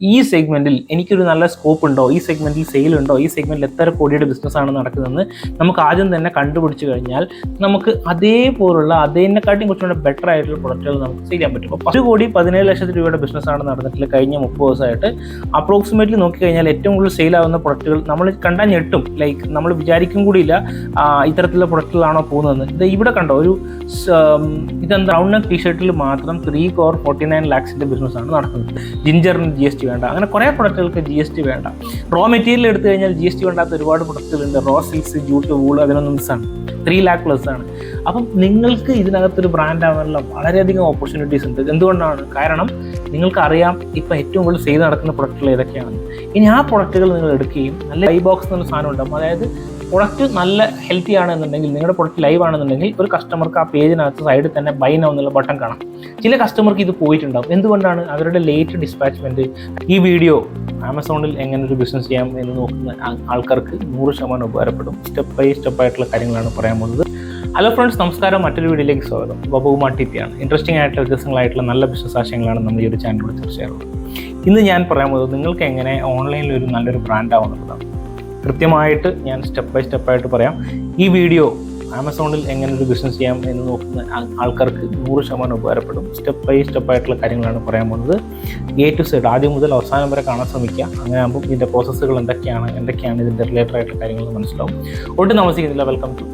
ഈ സെഗ്മെൻറ്റിൽ എനിക്കൊരു നല്ല സ്കോപ്പ് ഉണ്ടോ, ഈ സെഗ്മെൻറ്റിൽ സെയിൽ ഉണ്ടോ, ഈ സെഗ്മെൻറ്റിൽ എത്ര കോടിയുടെ ബിസിനസ്സാണ് നടക്കുന്നതെന്ന് നമുക്ക് ആദ്യം തന്നെ കണ്ടുപിടിച്ച് കഴിഞ്ഞാൽ നമുക്ക് അതേപോലുള്ള അതിനെക്കാട്ടിയും കുറച്ചുകൂടെ ബെറ്റർ ആയിട്ടുള്ള പ്രൊഡക്റ്റുകൾ നമുക്ക് ചെയ്യാൻ പറ്റും. അപ്പോൾ 10,17,00,000 ബിസിനസ്സാണ് നടന്നിട്ടുള്ള കഴിഞ്ഞ 30 ദിവസമായിട്ട്. അപ്രോക്സിമേറ്റ്ലി നോക്കിക്കഴിഞ്ഞാൽ ഏറ്റവും കൂടുതൽ സെയിലാവുന്ന പ്രൊഡക്റ്റുകൾ നമ്മൾ കണ്ടാൽ ഞെട്ടും. ലൈക്ക് നമ്മൾ വിചാരിക്കും കൂടിയില്ല ഇത്തരത്തിലുള്ള പ്രൊഡക്റ്റുകളാണോ പോകുന്നത്. ഇത് ഇവിടെ കണ്ടോ, ഒരു ഇതെന്താ റൗണ്ട് നെക്ക് ടീഷർട്ടിൽ മാത്രം 3,49 lakhs ബിസിനസ്സാണ് നടക്കുന്നത്. ജിഞ്ചറിന് GST വേണ്ട, അങ്ങനെ കുറേ പ്രൊഡക്റ്റുകൾക്ക് GST വേണ്ട. റോ മെറ്റീരിയൽ എടുത്തു കഴിഞ്ഞാൽ GST വേണ്ടാത്ത ഒരുപാട് പ്രൊഡക്റ്റുകളുണ്ട്. റോ സിൽക്സ്, ജൂട്ട്, വൂള്, അതിനൊന്നും മിസ്സാണ്. 3 lakh+ ആണ്. അപ്പം നിങ്ങൾക്ക് ഇതിനകത്തൊരു ബ്രാൻഡ് ആവാനുള്ള വളരെയധികം ഓപ്പർച്യൂണിറ്റീസ് ഉണ്ട്. എന്തുകൊണ്ടാണ്? കാരണം നിങ്ങൾക്കറിയാം ഇപ്പോൾ ഏറ്റവും കൂടുതൽ സെയിൽ നടക്കുന്ന പ്രൊഡക്റ്റുകൾ ഏതൊക്കെയാണ്. ഇനി ആ പ്രൊഡക്റ്റുകൾ നിങ്ങൾ എടുക്കുകയും നല്ല ബൈ ബോക്സ് എന്നുള്ള സാധനം ഉണ്ടാകും. അതായത് പ്രൊഡക്റ്റ് നല്ല ഹെൽത്തി ആണെന്നുണ്ടെങ്കിൽ, നിങ്ങളുടെ പ്രൊഡക്റ്റ് ലൈവ് ആണെന്നുണ്ടെങ്കിൽ ഒരു കസ്റ്റമർക്ക് ആ പേജിനകത്ത് സൈഡിൽ തന്നെ ബൈ നൗ എന്നുള്ള ബട്ടൺ കാണാം. ചില കസ്റ്റമർക്ക് ഇത് പോയിട്ടുണ്ടാകും. എന്തുകൊണ്ടാണ്? അവരുടെ ലേറ്റ് ഡിസ്പാച്ച്മെൻറ്റ്. ഈ വീഡിയോ ആമസോണിൽ എങ്ങനെ ഒരു ബിസിനസ് ചെയ്യാം എന്ന് നോക്കുന്ന ആൾക്കാർക്ക് 100% ഉപകാരപ്പെടും. സ്റ്റെപ്പ് ബൈ സ്റ്റെപ്പ് ആയിട്ടുള്ള കാര്യങ്ങളാണ് പറയാൻ പോകുന്നത്. ഹലോ ഫ്രണ്ട്സ്, നമസ്കാരം. മറ്റൊരു വീഡിയോയിലേക്ക് സ്വാഗതം. ബബുകുമാർ TP ആണ്. ഇൻട്രസ്റ്റിംഗ് ആയിട്ടുള്ള വ്യത്യസ്തങ്ങളായിട്ടുള്ള നല്ല ബിസിനസ് ആശയങ്ങളാണ് നമ്മൾ ഈ ഒരു ചാനലിലൂടെ തീർച്ചയായിട്ടുള്ളത്. ഇന്ന് ഞാൻ പറയാൻ പോകുന്നത് നിങ്ങൾക്ക് എങ്ങനെ ഓൺലൈനിൽ ഒരു നല്ലൊരു ബ്രാൻഡ് ആവുന്നതാണ്. കൃത്യമായിട്ട് ഞാൻ സ്റ്റെപ്പ് ബൈ സ്റ്റെപ്പായിട്ട് പറയാം. ഈ വീഡിയോ ആമസോണിൽ എങ്ങനെ ഒരു ബിസിനസ് ചെയ്യാം എന്ന് നോക്കുന്ന ആൾക്കാർക്ക് 100% ഉപകാരപ്പെടും. സ്റ്റെപ്പ് ബൈ സ്റ്റെപ്പായിട്ടുള്ള കാര്യങ്ങളാണ് പറയാൻ പോകുന്നത്. A to Z ആദ്യം മുതൽ അവസാനം വരെ കാണാൻ ശ്രമിക്കുക. അങ്ങനെ ആകുമ്പോൾ ഇതിൻ്റെ പ്രോസസ്സുകൾ എന്തൊക്കെയാണ് ഇതിൻ്റെ റിലേറ്റഡ് ആയിട്ടുള്ള കാര്യങ്ങൾ മനസ്സിലാവും. ഒട്ടും താമസിക്കുന്നില്ല. വെൽക്കം ടു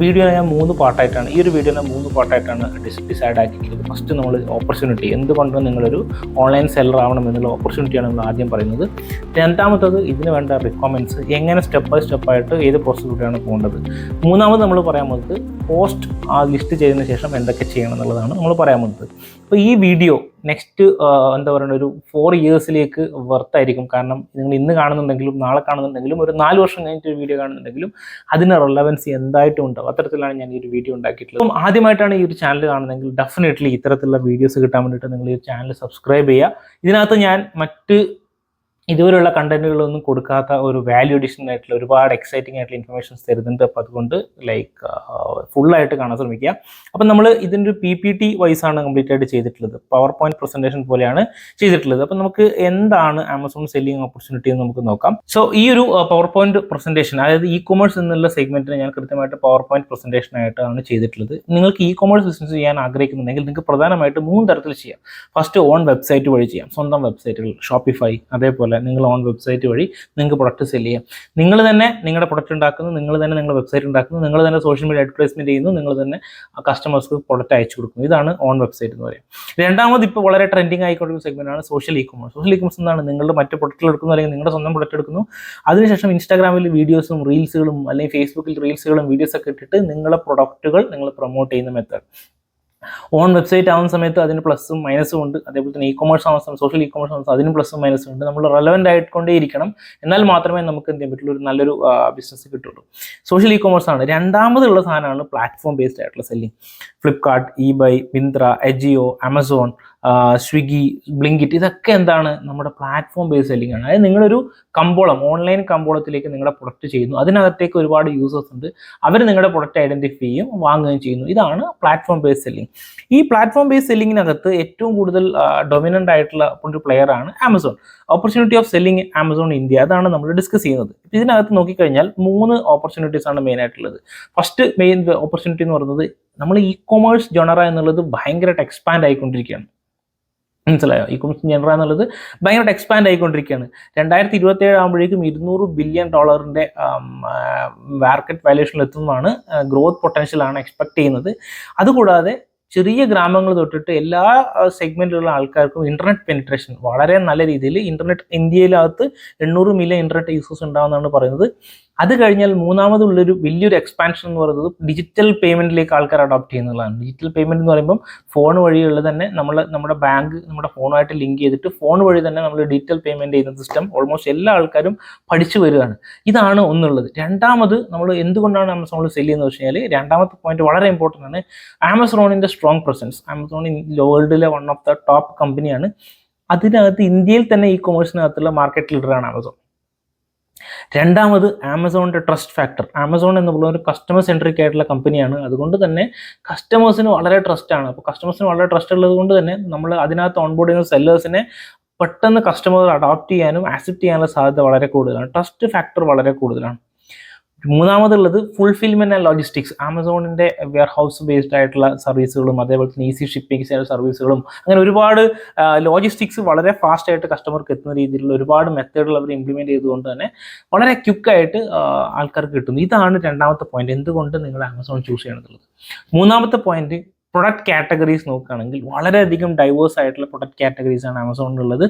വീഡിയോ ഞാൻ 3 പാർട്ടായിട്ടാണ് ഈ ഒരു വീഡിയോനെ 3 പാർട്ടായിട്ടാണ് ഡിസൈഡ് ആക്കിയിട്ടുള്ളത്. ഫസ്റ്റ് നമ്മൾ ഓപ്പർച്യൂണിറ്റി, എന്തുകൊണ്ട് നിങ്ങളൊരു ഓൺലൈൻ സെല്ലർ ആവണം എന്നുള്ള ഓപ്പർച്യൂണിറ്റിയാണ് നമ്മൾ ആദ്യം പറയുന്നത്. രണ്ടാമത്തത് ഇതിന് വേണ്ട റിക്വയർമെൻറ്റ്സ്, എങ്ങനെ സ്റ്റെപ്പ് ബൈ സ്റ്റെപ്പായിട്ട് ഏത് പ്രോസസ്സിലൂടെയാണ് പോകേണ്ടത്. മൂന്നാമത് നമ്മൾ പറയാൻ പോകുന്നത് പോസ്റ്റ് ലിസ്റ്റ് ചെയ്തതിന് ശേഷം എന്തൊക്കെ ചെയ്യണം എന്നുള്ളതാണ് നമ്മൾ പറയാൻ പോകുന്നത്. അപ്പോൾ ഈ വീഡിയോ നെക്സ്റ്റ് എന്താ പറയുക, ഒരു 4 yearsലേക്ക് വർത്തായിരിക്കും. കാരണം നിങ്ങൾ ഇന്ന് കാണുന്നുണ്ടെങ്കിലും നാളെ കാണുന്നുണ്ടെങ്കിലും ഒരു 4 വർഷം കഴിഞ്ഞിട്ട് ഒരു വീഡിയോ കാണുന്നുണ്ടെങ്കിലും അതിന് റെലവൻസി എന്തായിട്ടും ഉണ്ടാവും. അത്തരത്തിലാണ് ഞാൻ ഈ ഒരു വീഡിയോ ഉണ്ടാക്കിയിട്ടുള്ളത്. അപ്പം ആദ്യമായിട്ടാണ് ഈ ഒരു ചാനൽ കാണുന്നതെങ്കിൽ ഡെഫിനറ്റ്ലി ഇത്തരത്തിലുള്ള വീഡിയോസ് കിട്ടാൻ വേണ്ടിയിട്ട് നിങ്ങൾ ഈ ചാനൽ സബ്സ്ക്രൈബ് ചെയ്യുക. ഇതിനകത്ത് ഞാൻ മറ്റ് ഇതുവരെയുള്ള കണ്ടന്റുകളൊന്നും കൊടുക്കാത്ത ഒരു വാല്യൂ അഡീഷൻ ആയിട്ടുള്ള ഒരുപാട് എക്സൈറ്റിംഗ് ആയിട്ടുള്ള ഇൻഫർമേഷൻസ് തരുന്നുണ്ട്. അപ്പോൾ അതുകൊണ്ട് ഫുള്ളായിട്ട് കാണാൻ ശ്രമിക്കുക. അപ്പം നമ്മൾ ഇതിൻ്റെ ഒരു PPT വൈസാണ് കംപ്ലീറ്റ് ആയിട്ട് ചെയ്തിട്ടുള്ളത്. പവർ പോയിന്റ് പ്രസൻറ്റേഷൻ പോലെയാണ് ചെയ്തിട്ടുള്ളത്. അപ്പം നമുക്ക് എന്താണ് ആമസോൺ സെല്ലിംഗ് ഓപ്പർച്യൂണിറ്റി എന്ന് നമുക്ക് നോക്കാം. സോ ഈ ഒരു പവർ പോയിന്റ് പ്രസൻറ്റേഷൻ, അതായത് E-commerce എന്നുള്ള സെഗ്മെന്റിന് ഞാൻ കൃത്യമായിട്ട് പവർ പോയിന്റ് പ്രസൻറ്റേഷൻ ആയിട്ടാണ് ചെയ്തിട്ടുള്ളത്. നിങ്ങൾക്ക് E-commerce ബിസിനസ് ചെയ്യാൻ ആഗ്രഹിക്കുന്നുണ്ടെങ്കിൽ നിങ്ങൾക്ക് പ്രധാനമായിട്ട് 3 തരത്തിൽ ചെയ്യാം. ഫസ്റ്റ്, ഓൺ വെബ്സൈറ്റ് വഴി ചെയ്യാം. സ്വന്തം വെബ്സൈറ്റുകൾ, ഷോപ്പിഫൈ, അതേപോലെ നിങ്ങൾ ഓൺ വെബ്സൈറ്റ് വഴി നിങ്ങൾക്ക് പ്രൊഡക്റ്റ് സെല് ചെയ്യാം. നിങ്ങൾ തന്നെ നിങ്ങളുടെ പ്രൊഡക്റ്റ് ഉണ്ടാക്കുന്നു, നിങ്ങൾ തന്നെ നിങ്ങളുടെ വെബ്സൈറ്റ് ഉണ്ടാക്കുന്നു, നിങ്ങൾ തന്നെ സോഷ്യൽ മീഡിയ അഡ്വർടൈസ്മെന്റ് ചെയ്യുന്നു, നിങ്ങൾ തന്നെ കസ്റ്റമേഴ്സ്ക്ക് പ്രൊഡക്റ്റ് അയച്ചു കൊടുക്കുന്നു. ഇതാണ് ഓൺ വെബ്സൈറ്റ് എന്ന് പറയുന്നത്. രണ്ടാമത് ഇപ്പോൾ വളരെ ട്രെൻഡിങ് ആയിക്കൊണ്ടിരിക്കുന്ന സെഗ്മെന്റാണ് സോഷ്യൽ E-commerce. സോഷ്യൽ E-commerce എന്താണ്? നിങ്ങളുടെ മറ്റ് പ്രൊഡക്റ്റുകൾ എടുക്കുന്നു, അല്ലെങ്കിൽ നിങ്ങളുടെ സ്വന്തം പ്രൊഡക്റ്റ് എടുക്കുന്നു, അതിനുശേഷം ഇൻസ്റ്റാഗ്രാമിൽ വീഡിയോസും റീൽസുകളും അല്ലെങ്കിൽ ഫേസ്ബുക്കിൽ റീൽസുകളും വീഡിയോസൊക്കെ ഇട്ടിട്ട് നിങ്ങളുടെ പ്രൊഡക്റ്റുകൾ നിങ്ങൾ പ്രൊമോട്ട് ചെയ്യുന്ന മെത്തേഡ്. ഓൺ വെബ്സൈറ്റ് ആവുന്ന സമയത്ത് അതിന് പ്ലസും മൈനസും ഉണ്ട്. അതേപോലെ തന്നെ E-commerce ആവുന്ന സമയത്ത്, സോഷ്യൽ E-commerce ആവുന്ന അതിനും പ്ലസും മൈനസും ഉണ്ട്. നമ്മൾ റെലവൻ്റ് ആയിക്കൊണ്ടേ ഇരിക്കണം. എന്നാൽ മാത്രമേ നമുക്ക് എന്ത് ചെയ്യാൻ പറ്റുള്ളൂ, ഒരു നല്ലൊരു ബിസിനസ് കിട്ടുള്ളൂ. സോഷ്യൽ E-commerce ആണ്. രണ്ടാമതുള്ള സാധനമാണ് പ്ലാറ്റ്ഫോം ബേസ്ഡ് ആയിട്ടുള്ള selling. Flipkart, eBay, Myntra, Ajio, Amazon, Swiggy, Blinkit, ഇതൊക്കെ എന്താണ്? നമ്മുടെ പ്ലാറ്റ്ഫോം ബേസ്ഡ് സെല്ലിംഗ് ആണ്. അതായത് നിങ്ങളൊരു കമ്പോളം, ഓൺലൈൻ കമ്പോളത്തിലേക്ക് നിങ്ങളുടെ പ്രൊഡക്റ്റ് ചെയ്യുന്നു, അതിനകത്തേക്ക് ഒരുപാട് യൂസേഴ്സ് ഉണ്ട്, അവർ നിങ്ങളുടെ പ്രൊഡക്റ്റ് ഐഡന്റിഫൈ ചെയ്യും, വാങ്ങുകയും ചെയ്യുന്നു. ഇതാണ് പ്ലാറ്റ്ഫോം ബേസ്ഡ് സെല്ലിംഗ്. ഈ പ്ലാറ്റ്ഫോം ബേസ്ഡ് സെല്ലിങ്ങിനകത്ത് ഏറ്റവും കൂടുതൽ ഡൊമിനന്റ് ആയിട്ടുള്ള ഒരു പ്ലെയർ ആണ് Amazon. Opportunity of selling Amazon India, അതാണ് നമ്മൾ ഡിസ്കസ് ചെയ്യുന്നത്. ഇതിനകത്ത് നോക്കിക്കഴിഞ്ഞാൽ 3 ഓപ്പർച്യൂണിറ്റീസ് ആണ് മെയിൻ ആയിട്ടുള്ളത്. ഫസ്റ്റ് മെയിൻ ഓപ്പർച്യൂണിറ്റി എന്ന് പറയുന്നത്, നമ്മൾ E-commerce ജോണറ എന്നുള്ളത് ഭയങ്കരമായിട്ട് എക്സ്പാൻഡ് ആയിക്കൊണ്ടിരിക്കുകയാണ്. മനസ്സിലായോ? E-commerce ജനറ എന്നുള്ളത് ഭയങ്കരമായിട്ട് എക്സ്പാൻഡ് ആയിക്കൊണ്ടിരിക്കുകയാണ്. 2027 ആകുമ്പോഴേക്കും $200 ബില്യൺ മാർക്കറ്റ് വാല്യൂഷനിൽ എത്തുന്നതാണ്. ഗ്രോത്ത് പൊട്ടൻഷ്യലാണ് എക്സ്പെക്ട് ചെയ്യുന്നത്. അതുകൂടാതെ ചെറിയ ഗ്രാമങ്ങൾ തൊട്ടിട്ട് എല്ലാ സെഗ്മെന്റിലുള്ള ആൾക്കാർക്കും ഇന്റർനെറ്റ് പെനിട്രേഷൻ വളരെ നല്ല രീതിയിൽ, ഇന്ത്യയിലകത്ത് 800 മില്യൺ ഇന്റർനെറ്റ് യൂസേഴ്സ് ഉണ്ടാവുമെന്നാണ് പറയുന്നത്. അത് കഴിഞ്ഞാൽ മൂന്നാമതുള്ളൊരു വലിയൊരു എക്സ്പാൻഷൻ എന്ന് പറയുന്നത് ഡിജിറ്റൽ പേയ്മെന്റിലേക്ക് ആൾക്കാർ അഡോപ്റ്റ് ചെയ്യുന്നതാണ്. ഡിജിറ്റൽ പേയ്മെന്റ് എന്ന് പറയുമ്പോൾ ഫോൺ വഴിയുള്ള തന്നെ നമ്മുടെ ബാങ്ക് നമ്മുടെ ഫോണുമായിട്ട് ലിങ്ക് ചെയ്തിട്ട് ഫോൺ വഴി തന്നെ നമ്മൾ ഡിജിറ്റൽ പേയ്മെന്റ് ചെയ്യുന്ന സിസ്റ്റം ഓൾമോസ്റ്റ് എല്ലാ ആൾക്കാരും പഠിച്ചു വരികയാണ്. ഇതാണ് ഒന്നുള്ളത്. രണ്ടാമത്, നമ്മൾ എന്തുകൊണ്ടാണ് ആമസോണിൽ സെല് ചെയ്യുന്നത് വെച്ച് കഴിഞ്ഞാൽ, രണ്ടാമത്തെ പോയിന്റ് വളരെ ഇമ്പോർട്ടൻ്റ് ആണ്. ആമസോണിന്റെ സ്ട്രോങ് പ്രസൻസ്. ആമസോൺ വേൾഡിലെ വൺ ഓഫ് ദ ടോപ്പ് കമ്പനിയാണ്. അതിനകത്ത് ഇന്ത്യയിൽ തന്നെ E-commerceനകത്തുള്ള മാർക്കറ്റ് ലീഡറാണ് ആമസോൺ. രണ്ടാമത്, ആമസോണിന്റെ ട്രസ്റ്റ് ഫാക്ടർ. ആമസോൺ എന്നുള്ള ഒരു കസ്റ്റമർ സെൻട്രിക് ആയിട്ടുള്ള കമ്പനിയാണ്. അതുകൊണ്ട് തന്നെ കസ്റ്റമേഴ്സിന് വളരെ ട്രസ്റ്റ് ആണ്. അപ്പോൾ കസ്റ്റമേഴ്സിന് വളരെ ട്രസ്റ്റ് ഉള്ളത് കൊണ്ട് തന്നെ നമ്മൾ അതിനകത്ത് ഓൺബോർഡ് ചെയ്യുന്ന സെല്ലേഴ്സിനെ പെട്ടെന്ന് കസ്റ്റമർ അഡോപ്റ്റ് ചെയ്യാനും ആക്സെപ്റ്റ് ചെയ്യാനുള്ള സാധ്യത വളരെ കൂടുതലാണ്. ട്രസ്റ്റ് ഫാക്ടർ വളരെ കൂടുതലാണ്. മൂന്നാമതുള്ളത് ഫുൾഫിൽമെന്റ് ആൻഡ് ലോജിസ്റ്റിക്സ്. ആമസോണിന്റെ വെയർ ഹൗസ് ബേസ്ഡ് ആയിട്ടുള്ള സർവീസുകളും അതേപോലെ തന്നെ ഈസി ഷിപ്പിംഗ് സർവീസുകളും അങ്ങനെ ഒരുപാട് ലോജിസ്റ്റിക്സ് വളരെ ഫാസ്റ്റ് ആയിട്ട് കസ്റ്റമർക്ക് എത്തുന്ന രീതിയിലുള്ള ഒരുപാട് മെത്തേഡുകൾ അവർ ഇംപ്ലിമെന്റ് ചെയ്തുകൊണ്ട് തന്നെ വളരെ ക്വിക്കായിട്ട് ആൾക്കാർക്ക് കിട്ടുന്നു. ഇതാണ് രണ്ടാമത്തെ പോയിന്റ്, എന്തുകൊണ്ട് നിങ്ങൾ ആമസോൺ ചൂസ് ചെയ്യണമെന്നുള്ളത്. മൂന്നാമത്തെ പോയിന്റ്, പ്രൊഡക്റ്റ് കാറ്റഗറീസ് നോക്കുകയാണെങ്കിൽ വളരെയധികം ഡൈവേഴ്സ് ആയിട്ടുള്ള പ്രൊഡക്റ്റ് കാറ്റഗറീസ് ആണ് ആമസോണിലുള്ളത്.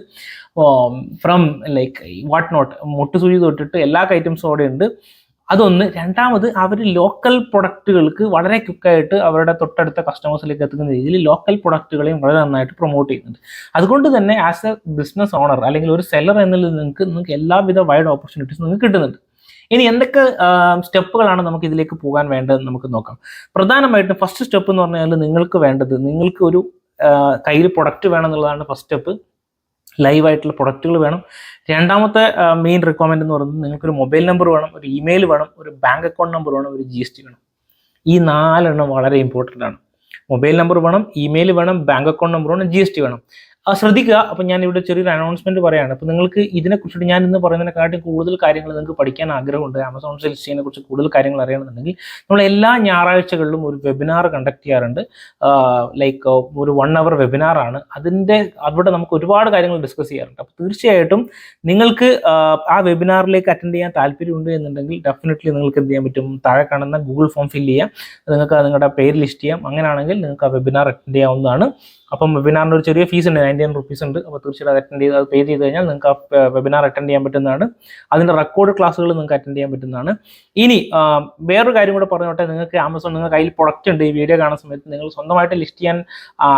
ഫ്രം ലൈക്ക് വാട്ട് നോട്ട്, മുട്ടുസൂചി തൊട്ടിട്ട് എല്ലാ ഐറ്റംസും അവിടെ ഉണ്ട്. അതൊന്ന്. രണ്ടാമത്, അവർ ലോക്കൽ പ്രൊഡക്റ്റുകൾക്ക് വളരെ ക്വിക്കായിട്ട് അവരുടെ തൊട്ടടുത്ത കസ്റ്റമേഴ്സിലേക്ക് എത്തുന്ന രീതിയിൽ ലോക്കൽ പ്രൊഡക്റ്റുകളെയും വളരെ നന്നായിട്ട് പ്രൊമോട്ട് ചെയ്യുന്നുണ്ട്. അതുകൊണ്ട് തന്നെ ആസ് എ ബിസിനസ് ഓണർ അല്ലെങ്കിൽ ഒരു സെല്ലർ എന്നുള്ളത് നിങ്ങൾക്ക് എല്ലാവിധ വൈഡ് ഓപ്പർച്യൂണിറ്റീസ് നിങ്ങൾക്ക് കിട്ടുന്നുണ്ട്. ഇനി എന്തൊക്കെ സ്റ്റെപ്പുകളാണ് നമുക്ക് ഇതിലേക്ക് പോകാൻ വേണ്ടതെന്ന് നമുക്ക് നോക്കാം. പ്രധാനമായിട്ടും ഫസ്റ്റ് സ്റ്റെപ്പ് എന്ന് പറഞ്ഞാൽ നിങ്ങൾക്ക് വേണ്ടത്, നിങ്ങൾക്ക് ഒരു കയ്യിൽ പ്രൊഡക്റ്റ് വേണം എന്നുള്ളതാണ് ഫസ്റ്റ് സ്റ്റെപ്പ്. ലൈവായിട്ടുള്ള പ്രൊഡക്റ്റുകൾ വേണം. രണ്ടാമത്തെ മെയിൻ റിക്വയർമെന്റ് എന്ന് പറയുന്നത് നിങ്ങൾക്കൊരു മൊബൈൽ നമ്പർ വേണം, ഒരു ഇമെയിൽ വേണം, ഒരു ബാങ്ക് അക്കൗണ്ട് നമ്പർ വേണം, ഒരു GST വേണം. ഈ 4 വളരെ ഇമ്പോർട്ടൻ്റ് ആണ്. മൊബൈൽ നമ്പർ വേണം, ഇമെയിൽ വേണം, ബാങ്ക് അക്കൗണ്ട് നമ്പർ വേണം, GST വേണം. ശ്രദ്ധിക്കുക. അപ്പം ഞാൻ ഇവിടെ ചെറിയൊരു അനൗൺസ്മെന്റ് പറയാണ്. അപ്പോൾ നിങ്ങൾക്ക് ഇതിനെക്കുറിച്ചിട്ട് ഞാൻ ഇന്ന് പറയുന്നതിനെക്കാട്ടും കൂടുതൽ കാര്യങ്ങൾ നിങ്ങൾക്ക് പഠിക്കാൻ ആഗ്രഹമുണ്ട്, ആമസോൺ സെയിൽസ് ചെയ്യുന്നതിനെ കുറിച്ച് കൂടുതൽ കാര്യങ്ങൾ അറിയണമെന്നുണ്ടെങ്കിൽ നമ്മൾ എല്ലാ ഞായറാഴ്ചകളിലും ഒരു വെബിനാർ കണ്ടക്ട് ചെയ്യാറുണ്ട്. ലൈക്ക് ഒരു 1 hour വെബിനാർ ആണ്. അവിടെ നമുക്ക് ഒരുപാട് കാര്യങ്ങൾ ഡിസ്കസ് ചെയ്യാറുണ്ട്. അപ്പോൾ തീർച്ചയായിട്ടും നിങ്ങൾക്ക് ആ വെബിനാറിലേക്ക് അറ്റൻഡ് ചെയ്യാൻ താല്പര്യമുണ്ട് എന്നുണ്ടെങ്കിൽ ഡെഫിനറ്റ്ലി നിങ്ങൾക്ക് എന്ത് ചെയ്യാൻ പറ്റും, താഴെ കാണുന്ന ഗൂഗിൾ ഫോം ഫില്ല് ചെയ്യാം, നിങ്ങൾക്ക് നിങ്ങളുടെ പേര് ലിസ്റ്റ് ചെയ്യാം. അങ്ങനെയാണെങ്കിൽ നിങ്ങൾക്ക് ആ വെബിനാർ അറ്റൻഡ് ചെയ്യാവുന്നതാണ്. അപ്പം വെബിനാറിന് ഒരു ചെറിയ ഫീസ് ഉണ്ട്, 99 rupees ഉണ്ട്. അപ്പോൾ തീർച്ചയായിട്ടും അത് അറ്റൻഡ് ചെയ്ത് അത് പേ ചെയ്ത് കഴിഞ്ഞാൽ നിങ്ങൾക്ക് ആ വെബിനാർ അറ്റൻഡ് ചെയ്യാൻ പറ്റുന്നതാണ്. അതിൻ്റെ റെക്കോർഡ് ക്ലാസ്സുകൾ നിങ്ങൾക്ക് അറ്റൻഡ് ചെയ്യാൻ പറ്റുന്നതാണ്. ഇനി വേറൊരു കാര്യം കൂടെ പറഞ്ഞോട്ടെ, നിങ്ങൾക്ക് ആമസോൺ നിങ്ങളുടെ കയ്യിൽ പ്രൊഡക്റ്റ് ഉണ്ട്, ഈ വീഡിയോ കാണുന്ന സമയത്ത് നിങ്ങൾ സ്വന്തമായിട്ട് ലിസ്റ്റ് ചെയ്യാൻ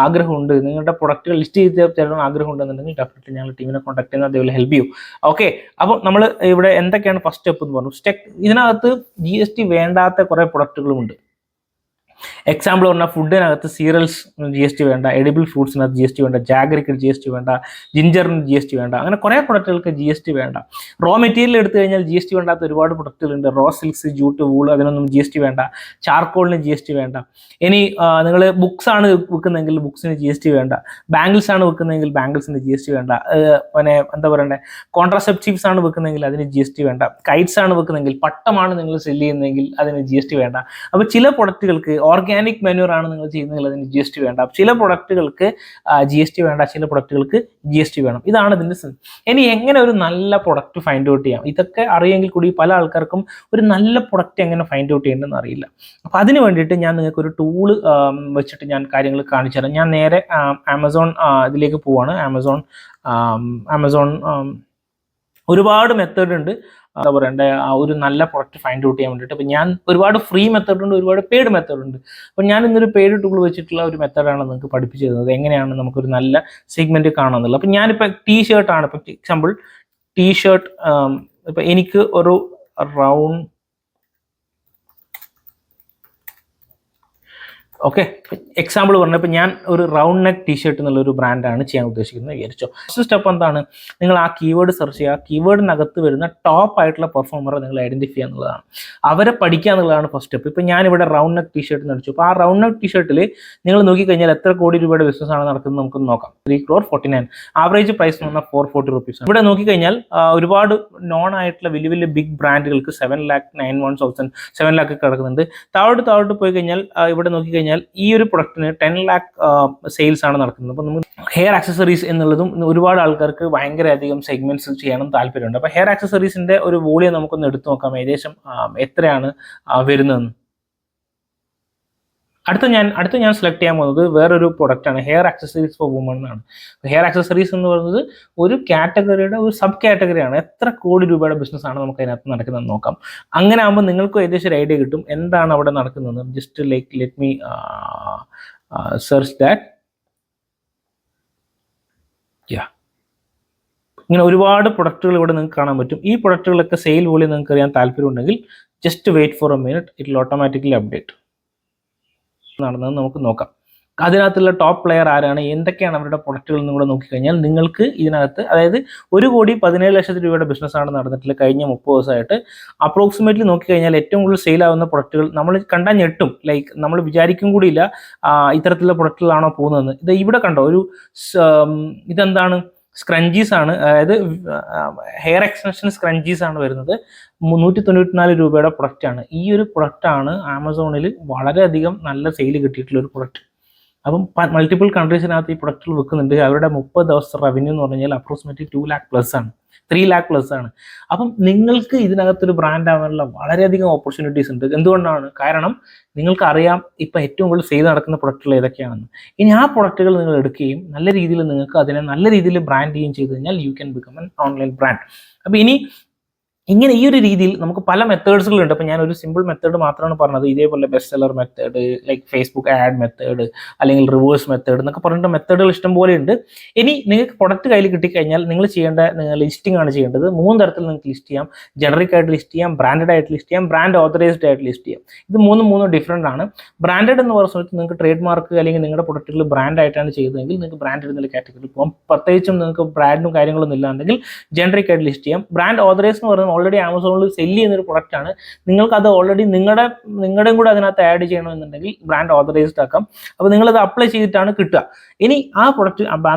ആഗ്രഹമുണ്ട്, നിങ്ങളുടെ പ്രൊഡക്റ്റുകൾ ലിസ്റ്റ് ചെയ്ത് തരണം ആഗ്രഹമുണ്ടെന്നുണ്ടെങ്കിൽ ഡെഫിനറ്റ്ലി ഞങ്ങൾ ടീമിനെ കോൺടാക്ട് ചെയ്യുന്നത് they will help you. Okay. അപ്പോൾ നമ്മൾ ഇവിടെ എന്തൊക്കെയാണ് ഫസ്റ്റ് സ്റ്റെപ്പ് എന്ന് പറഞ്ഞു. ഇതിനകത്ത് GST വേണ്ടാത്ത കുറേ പ്രൊഡക്റ്റുകളുമുണ്ട്. എക്സാമ്പിൾ പറഞ്ഞാൽ ഫുഡിനകത്ത് സീരിയൽസ് GST വേണ്ട, എഡിബിൾ ഫ്രൂട്ട്സിനകത്ത് GST വേണ്ട, ജാഗറിക്ക് GST വേണ്ട, ജിഞ്ചറിന് GST വേണ്ട, അങ്ങനെ കുറേ പ്രൊഡക്റ്റുകൾക്ക് GST വേണ്ട. റോ മെറ്റീരിയൽ എടുത്തു കഴിഞ്ഞാൽ GST വേണ്ടാത്ത ഒരുപാട് പ്രൊഡക്റ്റുകളുണ്ട്. റോ സിൽക്സ്, ജൂട്ട്, വൂള്, അതിനൊന്നും GST വേണ്ട. ചാർക്കോളിന് GST വേണ്ട. ഇനി നിങ്ങൾ ബുക്സ് ആണ് വിൽക്കുന്നതെങ്കിൽ ബുക്സിന് GST വേണ്ട. ബാംഗിൾസ് ആണ് വിൽക്കുന്നതെങ്കിൽ ബാംഗിൾസിന് GST വേണ്ട. പിന്നെ എന്താ പറയണ്ടേ, കോൺട്രാസെപ്റ്റീവ്സ് ആണ് വിൽക്കുന്നതെങ്കിൽ അതിന് GST വേണ്ട. കൈറ്റ്സ് ആണ് വിൽക്കുന്നതെങ്കിൽ, പട്ടമാണ് നിങ്ങൾ സെല് ചെയ്യുന്നതെങ്കിൽ അതിന് GST വേണ്ട. അപ്പോൾ ചില പ്രൊഡക്റ്റുകൾക്ക്, ഓർഗാനിക് മെനൂർ ആണ് നിങ്ങൾ ചെയ്യുന്നതെങ്കിൽ അതിന് GST വേണ്ട. ചില പ്രൊഡക്റ്റുകൾക്ക് GST വേണ്ട, ചില പ്രൊഡക്റ്റുകൾക്ക് GST വേണം. ഇതാണ് ഇതിൻ്റെ ഇനി എങ്ങനെ ഒരു നല്ല പ്രൊഡക്റ്റ് ഫൈൻഡ് ഔട്ട് ചെയ്യാം. ഇതൊക്കെ അറിയെങ്കിൽ കൂടി പല ആൾക്കാർക്കും ഒരു നല്ല പ്രൊഡക്റ്റ് എങ്ങനെ ഫൈൻഡ് ഔട്ട് ചെയ്യേണ്ടതെന്ന് അറിയില്ല. അപ്പോൾ അതിന് വേണ്ടിയിട്ട് ഞാൻ നിങ്ങൾക്ക് ഒരു ടൂള് വെച്ചിട്ട് ഞാൻ കാര്യങ്ങൾ കാണിച്ചു തരാം. ഞാൻ നേരെ ആമസോൺ ഇതിലേക്ക് പോവാണ്. ആമസോൺ ഒരുപാട് മെത്തേഡ് ഉണ്ട്, എന്താ പറയണ്ടേ, ഒരു നല്ല പ്രൊഡക്റ്റ് ഫൈൻഡ് ഔട്ട് ചെയ്യാൻ വേണ്ടിയിട്ട്. അപ്പോൾ ഞാൻ ഒരുപാട് ഫ്രീ മെത്തേഡ് ഉണ്ട്, ഒരുപാട് പെയ്ഡ് മെത്തേഡ് ഉണ്ട്. അപ്പോൾ ഞാൻ ഇന്നൊരു പെയ്ഡ് ടൂൾ വെച്ചിട്ടുള്ള ഒരു മെത്തേഡാണ് നിങ്ങൾക്ക് പഠിപ്പിച്ചു തരുന്നത്, എങ്ങനെയാണ് നമുക്കൊരു നല്ല സെഗ്മെൻറ്റ് കാണാമെന്നുള്ളത്. അപ്പോൾ ഞാനിപ്പോൾ ടീഷർട്ടാണ്, ഇപ്പോൾ എക്സാമ്പിൾ ടീഷർട്ട്, ഇപ്പോൾ എനിക്ക് ഒരു റൗണ്ട്, ഓക്കെ, എക്സാമ്പിൾ പറഞ്ഞപ്പോൾ ഞാൻ ഒരു റൗണ്ട് നെക്ക് ടീഷർട്ട് എന്നുള്ളൊരു ബ്രാൻഡാണ് ചെയ്യാൻ ഉദ്ദേശിക്കുന്നത് വിചാരിച്ചോ. ഫസ്റ്റ് സ്റ്റെപ്പ് എന്താണ്, നിങ്ങൾ ആ കീവേഡ് സെർച്ച് ചെയ്യുക. കീവേഡിനകത്ത് വരുന്ന ടോപ്പ് ആയിട്ടുള്ള പെർഫോമറെ നിങ്ങൾ ഐഡൻറ്റിഫൈ ചെയ്യുക എന്നുള്ളതാണ്, അവരെ പഠിക്കുക എന്നുള്ളതാണ് ഫസ്റ്റ് സ്റ്റെപ്പ്. ഇപ്പോൾ ഞാനിവിടെ റൗണ്ട് നെക്ക് ടീഷർട്ട് എന്ന് അടിച്ചു. അപ്പോൾ ആ റൗണ്ട് നെക്ക് ടീഷർട്ടിൽ നിങ്ങൾ നോക്കിക്കഴിഞ്ഞാൽ എത്ര കോടി രൂപയുടെ ബിസിനസ് ആണ് നടക്കുന്നത് നമുക്ക് നോക്കാം. 3,49,00,000. ആവറേജ് പ്രൈസ് എന്ന് പറഞ്ഞാൽ 440 rupees. ഇവിടെ നോക്കിക്കഴിഞ്ഞാൽ ഒരുപാട് നോൺ ആയിട്ടുള്ള വലിയ വലിയ ബിഗ് ബ്രാൻഡുകൾക്ക് 7,91,000, 7 lakh കിടക്കുന്നുണ്ട്. താഴോട്ട് പോയി കഴിഞ്ഞാൽ ഇവിടെ നോക്കിക്കഴിഞ്ഞാൽ ഈ ഒരു പ്രൊഡക്റ്റിന് 10 lakh സെയിൽസ് ആണ് നടക്കുന്നത്. അപ്പോൾ നമുക്ക് ഹെയർ ആക്സസറീസ് എന്നുള്ളതും ഒരുപാട് ആൾക്കാർക്ക് ഭയങ്കര അധികം സെഗ്മെന്റ്സ് ചെയ്യണം താല്പര്യമുണ്ട്. അപ്പോൾ ഹെയർ ആക്സസറീസിന്റെ ഒരു വോളിയം നമുക്കൊന്ന് എടുത്തു നോക്കാം, ഏകദേശം എത്രയാണ് വരുന്നതെന്ന്. അടുത്ത ഞാൻ സെലക്ട് ചെയ്യാൻ പോകുന്നത് വേറൊരു പ്രൊഡക്റ്റാണ്, ഹെയർ ആക്സസറീസ് ഫോർ വുമൺ എന്നാണ്. ഹെയർ ആക്സസറീസ് എന്ന് പറയുന്നത് ഒരു കാറ്റഗറിയുടെ ഒരു സബ് കാറ്റഗറിയാണ്. എത്ര കോടി രൂപയുടെ ബിസിനസ്സാണ് നമുക്ക് അതിനകത്ത് നടക്കുന്നതെന്ന് നോക്കാം. അങ്ങനെ ആകുമ്പോൾ നിങ്ങൾക്ക് ഏകദേശം ഒരു ഐഡിയ കിട്ടും എന്താണ് അവിടെ നടക്കുന്നത്. Just like let me search that. ഇങ്ങനെ ഒരുപാട് പ്രൊഡക്റ്റുകൾ ഇവിടെ നിങ്ങൾക്ക് കാണാൻ പറ്റും. ഈ പ്രൊഡക്റ്റുകളൊക്കെ സെയിൽ വോളിയം നിങ്ങൾക്ക് അറിയാൻ താല്പര്യമുണ്ടെങ്കിൽ just wait for a minute, it will automatically update. നടന്നത് നമുക്ക് നോക്കാം. അതിനകത്തുള്ള ടോപ്പ് പ്ലെയർ ആരാണ്, എന്തൊക്കെയാണ് അവരുടെ പ്രൊഡക്റ്റുകൾ എന്ന് കൂടെ നോക്കിക്കഴിഞ്ഞാൽ നിങ്ങൾക്ക് ഇതിനകത്ത്, അതായത് 1,17 ലക്ഷം രൂപയുടെ ബിസിനസ്സാണ് നടന്നിട്ടുള്ളത് കഴിഞ്ഞ 30 ദിവസമായിട്ട്. അപ്രോക്സിമേറ്റ്ലി നോക്കിക്കഴിഞ്ഞാൽ ഏറ്റവും കൂടുതൽ സെയിൽ ആവുന്ന പ്രൊഡക്റ്റുകൾ നമ്മൾ കണ്ടാൽ ഞെട്ടും. ലൈക്ക് നമ്മൾ വിചാരിക്കും കൂടിയില്ല ഇത്തരത്തിലുള്ള പ്രൊഡക്റ്റുകളാണോ പോകുന്നതെന്ന്. ഇത് ഇവിടെ കണ്ടോ, ഇതെന്താണ് സ്ക്രഞ്ചീസ് ആണ്, അതായത് ഹെയർ എക്സ്റ്റൻഷൻ സ്ക്രഞ്ചീസ് ആണ് വരുന്നത്. 394 രൂപയുടെ പ്രൊഡക്റ്റാണ്. ഈ ഒരു പ്രൊഡക്റ്റാണ് ആമസോണിൽ വളരെയധികം നല്ല സെയിൽ കിട്ടിയിട്ടുള്ള ഒരു പ്രൊഡക്റ്റ്. അപ്പം മൾട്ടിപ്പിൾ കൺട്രീസിനകത്ത് ഈ പ്രൊഡക്റ്റുകൾ വെക്കുന്നുണ്ട്. അവരുടെ 30 ദിവസത്തെ റവന്യൂ എന്ന് പറഞ്ഞാൽ അപ്രോക്സിമേറ്റ്ലി 2 lakh പ്ലസ് ആണ്, 3 lakh പ്ലസ് ആണ്. അപ്പം നിങ്ങൾക്ക് ഇതിനകത്തൊരു ബ്രാൻഡ് ആവാനുള്ള വളരെയധികം ഓപ്പർച്യൂണിറ്റീസ് ഉണ്ട്. എന്തുകൊണ്ടാണ്? കാരണം നിങ്ങൾക്ക് അറിയാം ഇപ്പം ഏറ്റവും കൂടുതൽ സെയിൽ നടക്കുന്ന പ്രൊഡക്റ്റുകൾ ഏതൊക്കെയാണെന്ന്. ഇനി ആ പ്രൊഡക്റ്റുകൾ നിങ്ങൾ എടുക്കുകയും നല്ല രീതിയിൽ നിങ്ങൾക്ക് അതിനെ നല്ല രീതിയിൽ ബ്രാൻഡ് ചെയ്യുകയും ചെയ്ത് കഴിഞ്ഞാൽ you can become an online brand. അപ്പോൾ ഇനി ഇങ്ങനെ ഈ ഒരു രീതിയിൽ നമുക്ക് പല മെത്തേഡ്സുകളുണ്ട്. അപ്പോൾ ഞാൻ ഒരു സിമ്പിൾ മെത്തേഡ് മാത്രമാണ് പറഞ്ഞത്. ഇതേപോലെ best seller method, like Facebook add method, അല്ലെങ്കിൽ റിവേഴ്സ് മെത്തേഡ് എന്നൊക്കെ പറഞ്ഞിട്ട് മെത്തേഡുകൾ ഇഷ്ടം പോലെ ഉണ്ട്. ഇനി നിങ്ങൾക്ക് പ്രൊഡക്റ്റ് കയ്യിൽ കിട്ടിക്കഴിഞ്ഞാൽ നിങ്ങൾ ചെയ്യേണ്ട ലിസ്റ്റിംഗ് ആണ് ചെയ്യേണ്ടത്. 3 തരത്തിൽ നിങ്ങൾക്ക് ലിസ്റ്റ് ചെയ്യാം. ജനറിക് ആയിട്ട് ലിസ്റ്റ് ചെയ്യാം, ബ്രാൻഡഡ് ആയിട്ട് ലിസ്റ്റ് ചെയ്യാം, ബ്രാൻഡ് ഓതറൈസ്ഡ് ആയിട്ട് ലിസ്റ്റ് ചെയ്യാം. ഇത് മൂന്നും ഡിഫറെൻ്റ് ആണ്. ബ്രാൻഡഡ് എന്ന് പറയുന്ന സമയത്ത് നിങ്ങൾക്ക് ട്രേഡ് മാർക്ക് അല്ലെങ്കിൽ നിങ്ങളുടെ പ്രൊഡക്റ്റുകൾ ബ്രാൻഡ് ആയിട്ടാണ് ചെയ്തതെങ്കിൽ നിങ്ങൾക്ക് ബ്രാൻഡ് എന്നുള്ള കാറ്റഗറിയിൽ പോകാം. പ്രത്യേകിച്ചും നിങ്ങൾക്ക് ബ്രാൻഡും കാര്യങ്ങളൊന്നും ഇല്ലാണ്ടെങ്കിൽ ജനറിക് ആയിട്ട് ലിസ്റ്റ് ചെയ്യാം. ബ്രാൻഡ് ഓതറൈസ് എന്ന് പറയുന്നത് ഓൾറെഡി ആമസോണിൽ സെല് ചെയ്യുന്നൊരു പ്രൊഡക്റ്റാണ്. നിങ്ങൾക്ക് അത് ഓൾറെഡി നിങ്ങളുടെയും കൂടെ അതിനകത്ത് ആഡ് ചെയ്യണമെന്നുണ്ടെങ്കിൽ ബ്രാൻഡ് ഓതറൈസ്ഡ് ആക്കാം. അപ്പോൾ നിങ്ങളത് അപ്ലൈ ചെയ്തിട്ടാണ് കിട്ടുക. ഇനി ആ പ്രൊഡക്റ്റ്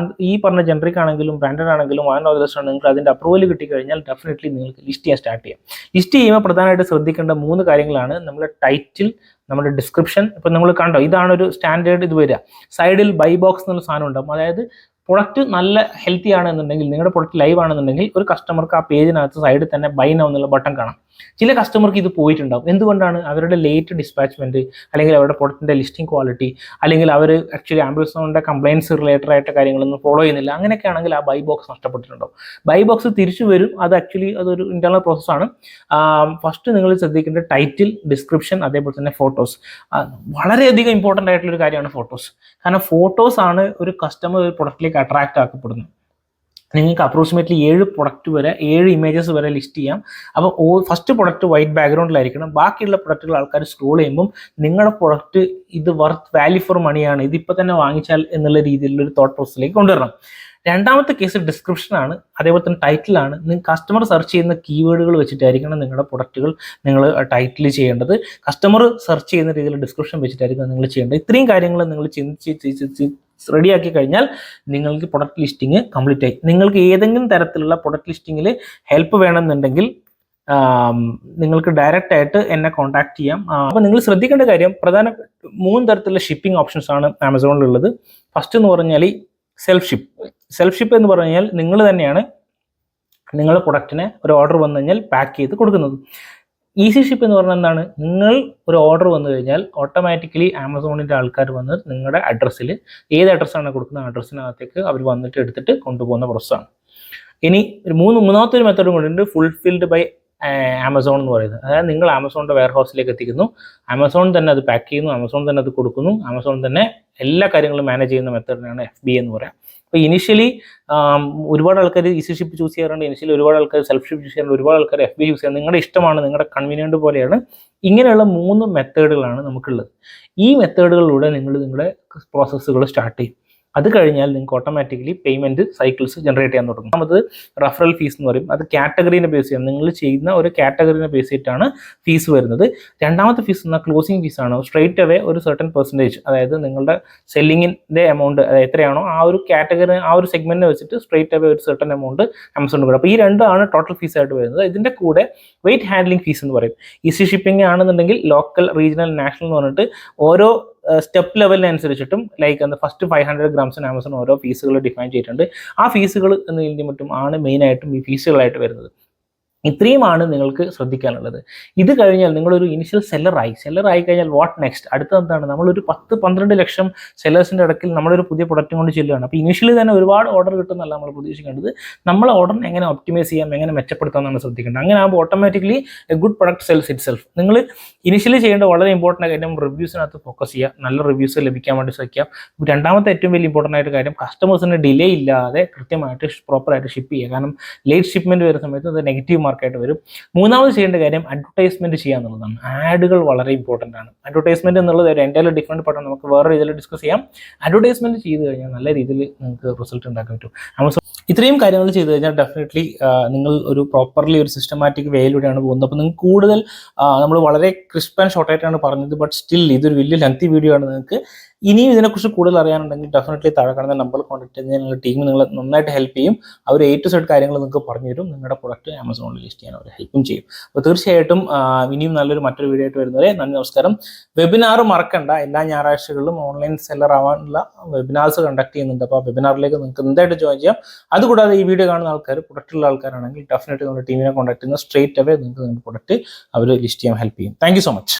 ഈ പറഞ്ഞ ജനറിക് ആണെങ്കിലും ബ്രാൻഡഡ് ആണെങ്കിലും ബ്രാൻഡ് ഓതറൈസ്ഡ് ആണ്, നിങ്ങൾക്ക് അതിൻ്റെ അപ്രൂവൽ കിട്ടിക്കഴിഞ്ഞാൽ ഡെഫിനറ്റ്ലി നിങ്ങൾക്ക് ലിസ്റ്റ് ചെയ്യാൻ സ്റ്റാർട്ട് ചെയ്യാം. ലിസ്റ്റ് ചെയ്യുമ്പോൾ പ്രധാനമായിട്ട് ശ്രദ്ധിക്കേണ്ട 3 കാര്യങ്ങളാണ്. നമ്മുടെ ടൈറ്റിൽ, നമ്മുടെ ഡിസ്ക്രിപ്ഷൻ. ഇപ്പം നമ്മൾ കണ്ടോ, ഇതാണ് ഒരു സ്റ്റാൻഡേർഡ് ഇത് വരിക. സൈഡിൽ ബൈ ബോക്സ് എന്നുള്ള സാധനം ഉണ്ടാകും. അതായത് പ്രൊഡക്റ്റ് നല്ല ഹെൽത്തി ആണെന്നുണ്ടെങ്കിൽ, നിങ്ങളുടെ പ്രൊഡക്റ്റ് ലൈവ് ആണെന്നുണ്ടെങ്കിൽ ഒരു കസ്റ്റമർക്ക് ആ പേജിനകത്ത് സൈഡിൽ തന്നെ ബൈ നൗ എന്നുള്ള ബട്ടൺ കാണാം. ചില കസ്റ്റമർക്ക് ഇത് പോയിട്ടുണ്ടാവും. എന്തുകൊണ്ടാണ്? അവരുടെ ലേറ്റ് ഡിസ്പാച്ച്മെന്റ്, അല്ലെങ്കിൽ അവരുടെ പ്രൊഡക്റ്റിന്റെ ലിസ്റ്റിംഗ് ക്വാളിറ്റി, അല്ലെങ്കിൽ അവർ ആക്ച്വലി ആമസോണിന്റെ കംപ്ലൈൻസ് റിലേറ്റഡ് ആയിട്ട് കാര്യങ്ങളൊന്നും ഫോളോ ചെയ്യുന്നില്ല. അങ്ങനെയൊക്കെ ആണെങ്കിൽ ആ ബൈ ബോക്സ് നഷ്ടപ്പെട്ടിട്ടുണ്ടാവും. ബൈ ബോക്സ് തിരിച്ചു വരും. അത് ആക്ച്വലി അതൊരു ഇന്റേണൽ പ്രോസസ്സാണ്. ഫസ്റ്റ് നിങ്ങൾ ശ്രദ്ധിക്കേണ്ട ടൈറ്റിൽ, ഡിസ്ക്രിപ്ഷൻ, അതേപോലെ തന്നെ ഫോട്ടോസ്. വളരെയധികം ഇമ്പോർട്ടൻ്റ് ആയിട്ടുള്ള ഒരു കാര്യമാണ് ഫോട്ടോസ്. കാരണം ഫോട്ടോസ് ആണ് ഒരു കസ്റ്റമർ ഒരു പ്രൊഡക്റ്റിലേക്ക് അട്രാക്ട് ആക്കപ്പെടുന്നത്. നിങ്ങൾക്ക് അപ്രോക്സിമേറ്റ്ലി 7 ഇമേജസ് വരെ ലിസ്റ്റ് ചെയ്യാം. അപ്പോൾ ഫസ്റ്റ് പ്രൊഡക്റ്റ് വൈറ്റ് ബാക്ക്ഗ്രൗണ്ടിലായിരിക്കണം. ബാക്കിയുള്ള പ്രൊഡക്റ്റുകൾ ആൾക്കാർ സ്ക്രോൾ ചെയ്യുമ്പം നിങ്ങളുടെ പ്രൊഡക്റ്റ് ഇത് വാല്യൂ ഫോർ മണിയാണ്, ഇതിപ്പോൾ തന്നെ വാങ്ങിച്ചാൽ എന്നുള്ള രീതിയിലുള്ള ഒരു തോട്ട് പ്രോസസ്സിലേക്ക് കൊണ്ടുവരണം. രണ്ടാമത്തെ കേസ് ഡിസ്ക്രിപ്ഷനാണ്, അതേപോലെ തന്നെ ടൈറ്റിലാണ്. നിങ്ങൾ കസ്റ്റമർ സെർച്ച് ചെയ്യുന്ന കീവേഡുകൾ വെച്ചിട്ടായിരിക്കണം നിങ്ങളുടെ പ്രൊഡക്റ്റുകൾ നിങ്ങൾ ടൈറ്റിൽ ചെയ്യേണ്ടത്. കസ്റ്റമർ സെർച്ച് ചെയ്യുന്ന രീതിയിൽ ഡിസ്ക്രിപ്ഷൻ വെച്ചിട്ടായിരിക്കും നിങ്ങൾ ചെയ്യേണ്ടത്. ഇത്രയും കാര്യങ്ങൾ നിങ്ങൾ ചിന്തിച്ച് റെഡിയാക്കി കഴിഞ്ഞാൽ നിങ്ങൾക്ക് പ്രൊഡക്റ്റ് ലിസ്റ്റിംഗ് കംപ്ലീറ്റ് ആയി. നിങ്ങൾക്ക് ഏതെങ്കിലും തരത്തിലുള്ള പ്രൊഡക്റ്റ് ലിസ്റ്റിങ്ങിൽ ഹെൽപ്പ് വേണമെന്നുണ്ടെങ്കിൽ നിങ്ങൾക്ക് ഡയറക്റ്റ് ആയിട്ട് എന്നെ കോൺടാക്ട് ചെയ്യാം. അപ്പോൾ നിങ്ങൾ ശ്രദ്ധിക്കേണ്ട കാര്യം, പ്രധാന 3 തരത്തിലുള്ള ഷിപ്പിംഗ് ഓപ്ഷൻസ് ആണ് ആമസോണിലുള്ളത്. ഫസ്റ്റ് എന്ന് പറഞ്ഞാൽ സെൽഫ് ഷിപ്പ് എന്ന് പറഞ്ഞാൽ നിങ്ങൾ തന്നെയാണ് നിങ്ങളുടെ പ്രൊഡക്റ്റിനെ ഒരു ഓർഡർ വന്നു കഴിഞ്ഞാൽ പാക്ക് ചെയ്ത് കൊടുക്കുന്നത്. ഈസി ഷിപ്പ് എന്ന് പറഞ്ഞാൽ എന്താണ്? നിങ്ങൾ ഒരു ഓർഡർ വന്നു കഴിഞ്ഞാൽ ഓട്ടോമാറ്റിക്കലി ആമസോണിൻ്റെ ആൾക്കാർ വന്ന് നിങ്ങളുടെ അഡ്രസ്സിൽ, ഏത് അഡ്രസ്സാണ് കൊടുക്കുന്ന അഡ്രസ്സിനകത്തേക്ക് അവർ വന്നിട്ട് എടുത്തിട്ട് കൊണ്ടുപോകുന്ന പ്രോസസ്സാണ്. ഇനി മൂന്നാമത്തെ ഒരു മെത്തേഡും കൂടി, ഫുൾഫിൽഡ് ബൈ ആമസോൺ എന്ന് പറയുന്നത്. അതായത് നിങ്ങൾ ആമസോണിൻ്റെ വെയർ ഹൗസിലേക്ക് എത്തിക്കുന്നു, ആമസോൺ തന്നെ അത് പാക്ക് ചെയ്യുന്നു, ആമസോൺ തന്നെ അത് കൊടുക്കുന്നു, ആമസോൺ തന്നെ എല്ലാ കാര്യങ്ങളും മാനേജ് ചെയ്യുന്ന മെത്തേഡിനാണ് FBA എന്ന് പറയാം. അപ്പോൾ ഇനിഷ്യലി ഒരുപാട് ആൾക്കാർ ഈസി ഷിപ്പ് ചൂസ് ചെയ്യാറുണ്ട്, ഇനിഷ്യലി ഒരുപാട് ആൾക്കാർ സെൽഫ് ഷിപ്പ് ചൂസ് ചെയ്യാറുണ്ട്, ഒരുപാട് ആൾക്കാർ FBA ചൂസ് ചെയ്യാറുണ്ട്. നിങ്ങളുടെ ഇഷ്ടമാണ്, നിങ്ങളുടെ കൺവീനിയൻറ്റ് പോലെയാണ്. ഇങ്ങനെയുള്ള 3 മെത്തേഡുകളാണ് നമുക്കുള്ളത്. ഈ മെത്തേഡുകളിലൂടെ നിങ്ങളുടെ പ്രോസസ്സുകൾ സ്റ്റാർട്ട് ചെയ്യും. അത് കഴിഞ്ഞാൽ നിങ്ങൾക്ക് ഓട്ടോമാറ്റിക്കലി പേയ്മെൻറ്റ് സൈക്കിൾസ് ജനറേറ്റ് ചെയ്യാൻ തുടങ്ങും. അത് റഫറൽ ഫീസ് എന്ന് പറയും. അത് കാറ്റഗറീനെ ബേസ് ചെയ്യാം. നിങ്ങൾ ചെയ്യുന്ന ഒരു കാറ്റഗറീനെ ബേസ് ചെയ്തിട്ടാണ് ഫീസ് വരുന്നത്. രണ്ടാമത്തെ ഫീസ് എന്നാൽ ക്ലോസിംഗ് ഫീസാണ്. സ്ട്രേറ്റ് അവേ ഒരു സർട്ടൻ പെർസെൻറ്റേജ്, അതായത് നിങ്ങളുടെ സെല്ലിങ്ങിൻ്റെ എമൗണ്ട് എത്രയാണോ ആ ഒരു കാറ്റഗറി, ആ ഒരു സെഗ്മെൻറ്റിനെ വെച്ചിട്ട് സ്ട്രേറ്റ് അവേ ഒരു സർട്ടൻ എമൗണ്ട് ആമസോണിന് കൊടുക്കും. അപ്പോൾ ഈ രണ്ടാണ് ടോട്ടൽ ഫീസ് ആയിട്ട് വരുന്നത്. ഇതിൻ്റെ കൂടെ വെയിറ്റ് ഹാൻഡ്ലിംഗ് ഫീസ് എന്ന് പറയും. ഈസി ഷിപ്പിംഗ് ആണെന്നുണ്ടെങ്കിൽ ലോക്കൽ, റീജിയണൽ, നാഷണൽ എന്ന് പറഞ്ഞിട്ട് ഓരോ സ്റ്റെപ്പ് ലെവലിനനുസരിച്ചിട്ടും ലൈക്ക് എന്താ ഫസ്റ്റ് 500 ഗ്രാംസിന് ആമസോൺ ഓരോ ഫീസുകൾ ഡിഫൈൻ ചെയ്തിട്ടുണ്ട്. ആ ഫീസുകൾ എന്നതിൻ്റെ മറ്റും ആണ് മെയിനായിട്ടും ഈ ഫീസുകളായിട്ട് വരുന്നത്. ഇത്രയുമാണ് നിങ്ങൾക്ക് ശ്രദ്ധിക്കാനുള്ളത്. ഇത് കഴിഞ്ഞാൽ നിങ്ങളൊരു ഇനിഷ്യൽ സെല്ലറായി കഴിഞ്ഞാൽ വാട്ട് നെക്സ്റ്റ്? അടുത്ത എന്താണ്? നമ്മളൊരു 10-12 ലക്ഷം സെല്ലേഴ്സിൻ്റെ ഇടയ്ക്കിൽ നമ്മളൊരു പുതിയ പ്രൊഡക്റ്റ് കൊണ്ട് ചെല്ലുകയാണ്. അപ്പോൾ ഇനിഷ്യലി തന്നെ ഒരുപാട് ഓർഡർ കിട്ടുന്നല്ല നമ്മൾ പ്രതീക്ഷിക്കേണ്ടത്. നമ്മൾ ഓർഡറിനെ എങ്ങനെ ഒപ്റ്റിമൈസ് ചെയ്യാം, എങ്ങനെ മെച്ചപ്പെടുത്താമെന്നാണ് ശ്രദ്ധിക്കേണ്ടത്. അങ്ങനെ ആകുമ്പോൾ automatically A good product cells it self. നിങ്ങൾ ഇനിഷ്യലി ചെയ്യേണ്ട വളരെ ഇമ്പോർട്ടൻ്റ് കാര്യം റിവ്യൂസിനകത്ത് ഫോക്കസ് ചെയ്യുക, നല്ല റിവ്യൂസ് ലഭിക്കാൻ വേണ്ടി ശ്രമിക്കാം. രണ്ടാമത്തെ ഏറ്റവും വലിയ ഇമ്പോർട്ടൻ്റ് ആയിട്ട് കാര്യം, കസ്റ്റമേഴ്സിന് ഡിലേ ഇല്ലാതെ കൃത്യമായിട്ട് പ്രോപ്പറായിട്ട് ഷിപ്പ് ചെയ്യുക. കാരണം ലേറ്റ് ഷിപ്മെൻറ്റ് വരുന്ന സമയത്ത് അത് നെഗറ്റീവ് മാർക്കായിട്ട് വരും. മൂന്നാമത് ചെയ്യേണ്ട കാര്യം അഡ്വർടൈസ്മെന്റ് ചെയ്യുക എന്നുള്ളതാണ്. ആഡുകൾ വളരെ ഇമ്പോർട്ടൻ്റ് ആണ്. അഡ്വർടൈസ്മെന്റ് എന്നുള്ളത് ഒരു എൻ്റെ ഡിഫറെൻറ്റ് പാർട്ടാണ്, നമുക്ക് വേറെ രീതിയിൽ ഡിസ്കസ് ചെയ്യാം. അഡ്വർടൈസ്മെന്റ് ചെയ്ത് കഴിഞ്ഞാൽ നല്ല രീതിയിൽ നിങ്ങൾക്ക് റിസൾട്ട് ഉണ്ടാക്കാൻ പറ്റും. ആമസോൺ ഇത്രയും കാര്യങ്ങൾ ചെയ്ത് കഴിഞ്ഞാൽ ഡെഫിനറ്റ്ലി നിങ്ങൾ ഒരു പ്രോപ്പർലി ഒരു സിസ്റ്റമാറ്റിക് വേയിലൂടെയാണ് പോകുന്നത്. അപ്പോൾ നിങ്ങൾക്ക് കൂടുതൽ നമ്മൾ വളരെ ക്രിസ്പ് ആൻഡ് ഷോർട്ടായിട്ടാണ് പറഞ്ഞത്, ബട്ട് സ്റ്റിൽ ഇതൊരു വലിയ ലെങ്തി വീഡിയോ ആണ്. നിങ്ങൾക്ക് ഇനിയും ഇതിനെക്കുറിച്ച് കൂടുതൽ അറിയാനുണ്ടെങ്കിൽ ഡെഫിനറ്റ്ലി താഴെ കാണുന്ന നമ്പറിൽ കോൺടാക്ട് ചെയ്ത് നിങ്ങളുടെ ടീം നിങ്ങളെ നന്നായിട്ട് ഹെൽപ്പ് ചെയ്യും. അവർ A to Z കാര്യങ്ങൾ നിങ്ങൾക്ക് പറഞ്ഞു തരും. നിങ്ങളുടെ പ്രൊഡക്റ്റ് ആമസോണിൽ ലിസ്റ്റ് ചെയ്യാൻ അവർ ഹെൽപ്പും ചെയ്യും. അപ്പോൾ തീർച്ചയായിട്ടും ഇനിയും മറ്റൊരു വീഡിയോ ആയിട്ട് വരുന്നവരെ നന്ദി, നമസ്കാരം. വെബിനാർ മറക്കണ്ട, എല്ലാ ഞായറാഴ്ചകളിലും ഓൺലൈൻ സെല്ലർ ആവാനുള്ള വെബിനാർസ് കണ്ടക്ട് ചെയ്യുന്നുണ്ട്. അപ്പോൾ ആ വെബിനാറിലേക്ക് നിങ്ങൾക്ക് എന്തായിട്ട് ജോയിൻ ചെയ്യാം. അതുകൂടാതെ ഈ വീഡിയോ കാണുന്ന ആൾക്കാർ പ്രൊഡക്റ്റുള്ള ആൾക്കാരാണെങ്കിൽ ഡെഫിനറ്റ്ലി നമ്മുടെ ടീമിനെ കോൺടാക്ട് ചെയ്യുന്ന സ്ട്രേറ്റ് അവേ നിങ്ങൾക്ക് നിങ്ങളുടെ പ്രൊഡക്റ്റ് അവർ ലിസ്റ്റ് ചെയ്യാൻ ഹെൽപ്പ് ചെയ്യും. Thank you so much.